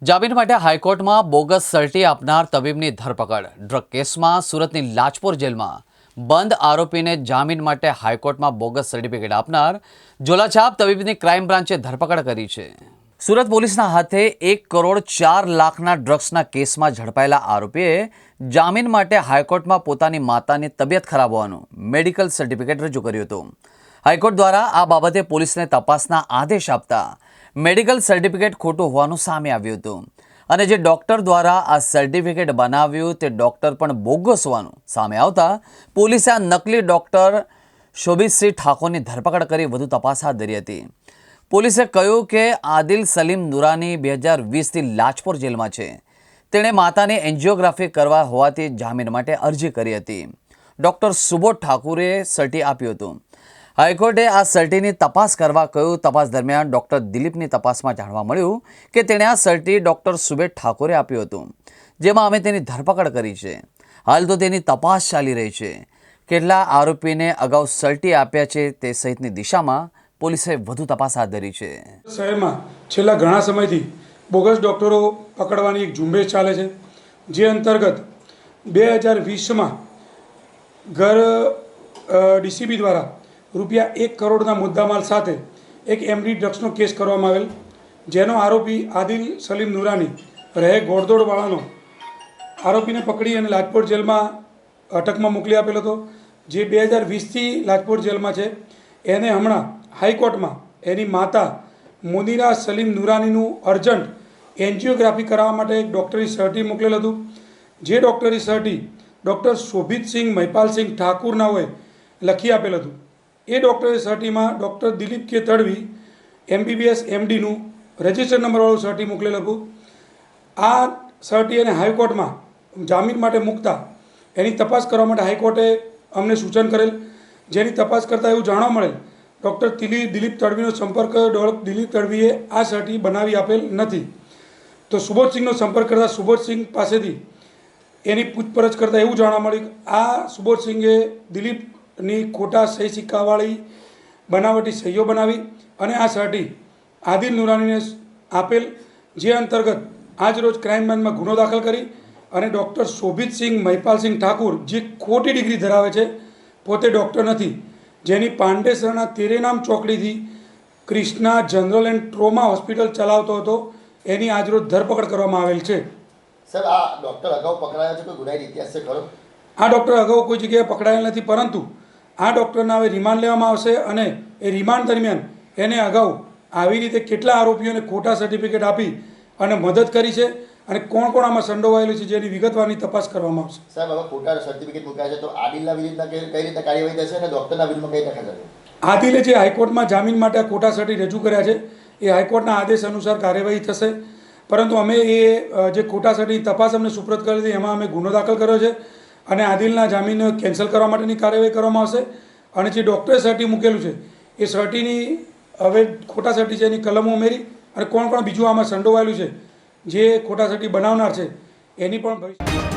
જામીન માટે હાઈકોર્ટમાં બોગસ સર્ટી આપનાર તબીબની ધરપકડ। ડ્રગ કેસમાં સુરતની લાજપોર જેલમાં બંધ આરોપીને જામીન માટે હાઈકોર્ટમાં બોગસ સર્ટિફિકેટ આપનાર ઝોલાછાપ તબીબની ક્રાઇમ બ્રાન્ચે ધરપકડ કરી છે। સુરત પોલીસના હાથે 1 કરોડ 4 લાખના ડ્રગ્સના કેસમાં ઝડપાયેલા આરોપીએ જામીન માટે હાઈકોર્ટમાં પોતાની માતાની તબિયત ખરાબ હોવાનું મેડિકલ સર્ટિફિકેટ રજૂ કર્યું હતું। હાઈકોર્ટ દ્વારા આ બાબતે પોલીસને તપાસના આદેશ આપતા મેડિકલ સર્ટિફિકેટ ખોટું હોવાનું સામે આવ્યું હતું અને જે ડોક્ટર દ્વારા આ સર્ટિફિકેટ બનાવ્યું તે ડોક્ટર પણ બોગસ હોવાનું સામે આવતા પોલીસે આ નકલી ડોક્ટર શોભિતસિંહ ઠાકોરની ધરપકડ કરી વધુ તપાસ હાથ ધરી હતી। પોલીસે કહ્યું કે આદિલ સલીમ નુરાની 2020થી લાજપોર જેલમાં છે। તેણે માતાની એન્જિયોગ્રાફી કરવા હોવાથી જામીન માટે અરજી કરી હતી। ડોક્ટર સુબોધ ઠાકુરે સર્ટી આપ્યું હતું। હાઈકોર્ટે આ સર્ટીની તપાસ કરવા કહ્યું। તપાસ દરમિયાન ડોક્ટર દિલીપની તપાસમાં જાણવા મળ્યું કે તેણે આ સર્ટી ડોક્ટર સુબોધ ઠાકુરે આપ્યું હતું, જેમાં અમે તેની ધરપકડ કરી છે। હાલ તો તેની તપાસ ચાલી રહી છે। કેટલા આરોપીને અગાઉ સર્ટી આપ્યા છે તે સહિતની દિશામાં પોલીસે વધુ તપાસ હાથ ધરી છે। શહેરમાં છેલ્લા ઘણા સમયથી બોગસ ડોક્ટરો પકડવાની એક ઝુંબેશ ચાલે છે, જે અંતર્ગત 2020માં ઘર ડીસીબી દ્વારા રૂપિયા 1 કરોડના મુદ્દામાલ સાથે એક એમડી ડ્રગ્સનો કેસ કરવામાં આવેલ, જેનો આરોપી આદિલ સલીમ નુરાની રહે ગોળદોડવાળાનો આરોપીને પકડી અને લાજપોર જેલમાં અટકમાં મોકલી આપેલો હતો, જે 2020થી લાજપોર જેલમાં છે। એને હમણાં હાઈકોર્ટમાં એની માતા મુનીરા સલીમ નુરાનીનું અર્જન્ટ એન્જિયોગ્રાફી કરાવવા માટે એક ડૉક્ટરી સર્ટી મોકલેલ હતું, જે ડૉક્ટરી સર્ટી ડૉક્ટર શોભિતસિંહ મહિપાલસિંહ ઠાકુરના હોય લખી આપેલ હતું। એ ડૉક્ટરી સર્ટીમાં ડૉક્ટર દિલીપ કે તડવી MBBS MDનું રજિસ્ટર નંબરવાળું સર્ટી મોકલેલ હતું। આ સર્ટી એને હાઈકોર્ટમાં જામીન માટે મૂકતા એની તપાસ કરવા માટે હાઈકોર્ટે અમને સૂચન કરેલ, જેની તપાસ કરતાં એવું જાણવા મળેલ ડૉક્ટર દિલીપ તડવીનો સંપર્ક કર્યો। દિલીપ તડવીએ આ સર્ટી બનાવી આપેલ નથી, તો સુબોધસિંહનો સંપર્ક કરતાં સુબોધસિંહ પાસેથી એની પૂછપરછ કરતાં એવું જાણવા મળ્યું કે આ સુબોધસિંહે દિલીપની ખોટા સહી સિક્કાવાળી બનાવટી સહીઓ બનાવી અને આ સર્ટી આદિલ નુરાનીને આપેલ, જે અંતર્ગત આજરોજ ક્રાઇમ બ્રાન્ચમાં ગુનો દાખલ કરી અને ડૉક્ટર શોભિતસિંહ મહિપાલસિંહ ઠાકુર, જે ખોટી ડિગ્રી ધરાવે છે, પોતે ડૉક્ટર નથી, જેની પાંડેસરના તેરેનામ ચોકડીથી Krishna general and trauma hospital ચલાવતો હતો, એની આજરોજ ધરપકડ કરવામાં આવેલ છે। સર, આ ડૉક્ટર અગાઉ પકડાયા છે? કોઈ ગુનાહિત ઇતિહાસ છે ખરો? આ ડૉક્ટર અગાઉ કોઈ જગ્યાએ પકડાયેલ નથી, પરંતુ આ ડૉક્ટરના હવે રિમાન્ડ લેવામાં આવશે અને એ રિમાન્ડ દરમિયાન એને અગાઉ આવી રીતે કેટલા આરોપીઓને ખોટા સર્ટિફિકેટ આપી અને મદદ કરી છે અને કોણ કોણ આમાં સંડોવાયેલું છે, જેની વિગતવારની તપાસ કરવામાં આવશે। સાહેબ, હવે ખોટા સર્ટિફિકેટ મૂકાયા છે તો આદિલના વિરુદ્ધમાં કઈ રીતે કાર્યવાહી થશે અને ડૉક્ટરના વિરુદ્ધમાં કઈ રીતે થશે? આદિલે જે હાઈકોર્ટમાં જામીન માટે આ ખોટા સર્ટી રજૂ કર્યા છે એ હાઈકોર્ટના આદેશ અનુસાર કાર્યવાહી થશે, પરંતુ અમે એ જે ખોટા સર્ટીની તપાસ અમને સુપ્રત કરી હતી એમાં અમે ગુનો દાખલ કર્યો છે અને આદિલના જામીન કેન્સલ કરવા માટેની કાર્યવાહી કરવામાં આવશે। અને જે ડૉક્ટરે સર્ટી મૂકેલું છે એ સર્ટીની હવે ખોટા સર્ટી છે એની કલમો ઉમેરી અને કોણ કોણ બીજું આમાં સંડોવાયેલું છે, જે ખોટા સર્ટી બનાવનાર છે, એની પણ ભવિષ્ય